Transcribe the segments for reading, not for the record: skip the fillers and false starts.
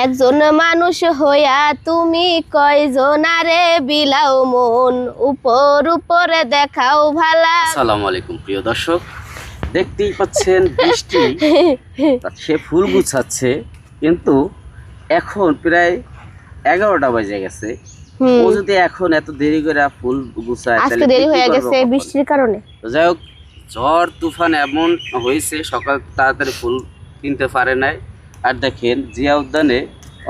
একজন মানুষ হইয়া তুমি কয়জনারে বিলাও মন, উপর উপরে দেখাও ভালা। আসসালামু আলাইকুম প্রিয় দর্শক, দেখতেই পাচ্ছেন বৃষ্টি সে ফুল গুছাচ্ছে, কিন্তু এখন প্রায় 11টা বাজে গেছে। ও যদি এখন এত দেরি করে ফুল গুছায় আজকে দেরি হয়ে গেছে বৃষ্টির কারণে। তো যাই হোক, ঝড় তুফান এমন হয়েছে সকাল তাড়াতাড়ি ফুল কিনতে পারে নাই। আর দেখেন জিয়া উদ্যানে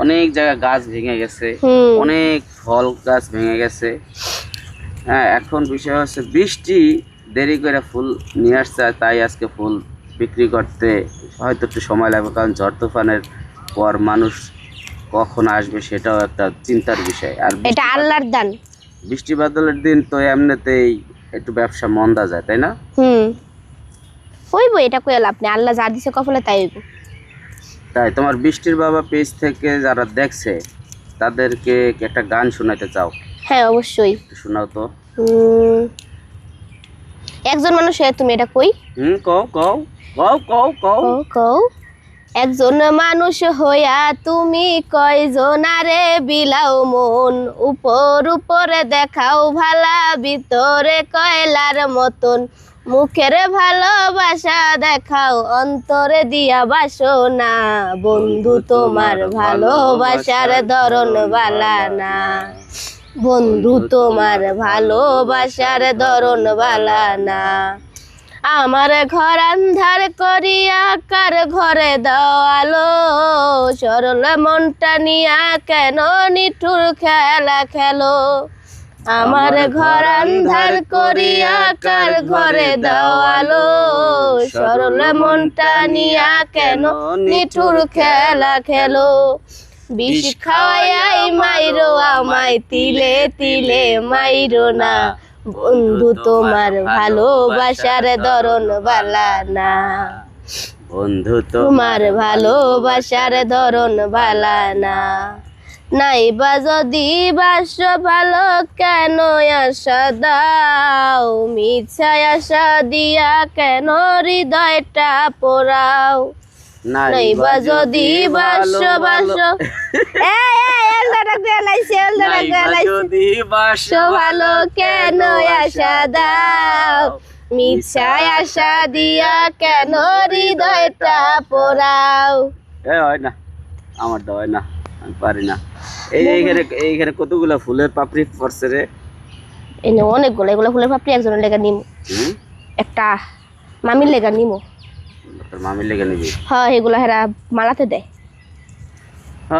অনেক জায়গায় গাছ ভেঙে গেছে, অনেক ফল গাছ ভেঙে গেছে। হ্যাঁ, এখন বিষয় হচ্ছে বৃষ্টি দেরি করে ফুল নিয়ে আসছে, তাই আজকে ফুল বিক্রি করতে হয়তো একটু সময় লাগবে, কারণ ঝড় তুফানের পর মানুষ কখন আসবে সেটাও একটা চিন্তার বিষয়। আর এটা আল্লাহর দান। বৃষ্টি বাদলের দিন তো এমনিতেই একটু ব্যবসা মন্দা যায়, তাই না? হইব, এটা কইল আপনি, আল্লাহ যা দিছে কপালে তাই হইব। তাই তোমার বৃষ্টির বাবা পেজ থেকে যারা দেখছে তাদেরকে একটা গান শোনাতে চাও? হ্যাঁ অবশ্যই শোনাও তো। একজন মানুষ হয়ে তুমি এটা কই? কও কও কও কও কও কও। একজন মানুষ হইয়া তুমি কয়জনারে বিলাও মন, উপর উপরে দেখাও ভালা, ভিতরে কয়লার মতন। মুখের ভালোবাসা দেখাও, অন্তরে দিয়া বাসনা। বন্ধু তোমার ভালোবাসার ধরন বালা না, বন্ধু তোমার ভালোবাসার ধরন বালা না। আমার ঘর আন্ধার করিয়া কার ঘরে দেওয়ালো, সরল মনটা নিয়া কেন নিঠুর খেলা খেলো। আমার ঘর আন্ধার করিয়া কার ঘরে দেওয়ালো, সরল মনটা নিয়া কেন নিঠুর খেলা খেলো। বিষ খাওয়াই মাইরো আমায়, তিলে তিলে মাইরো না। বন্ধু তোমার ভালোবাসার ধরন বালা না, বন্ধু তোমার ভালোবাসার ধরন বালা না। নাইবা যদি বাসো ভালো কেন আশা দাও, মিছা আশা দিয়া কেন হৃদয়টা পোড়াও। নাইবা যদি বাসো বাসো যদি বাসো ভালো কেন আশা দাও, মিছা আশা দিয়া কেন হৃদয়টা পোড়াও। হয় না, আমার তো হয় না, আমি পারি না। এইখানে কতগুলা ফুলের পাপড়ি পড়ছে রে? এনে অনেকগুলো, এগুলো ফুলের পাপড়ি একজনের লেগা নিমু, একটা মামির লেগা নিমু। মামির লেগে নিবি? হ্যাঁ, এগুলা হেরা মালাতে দেয়।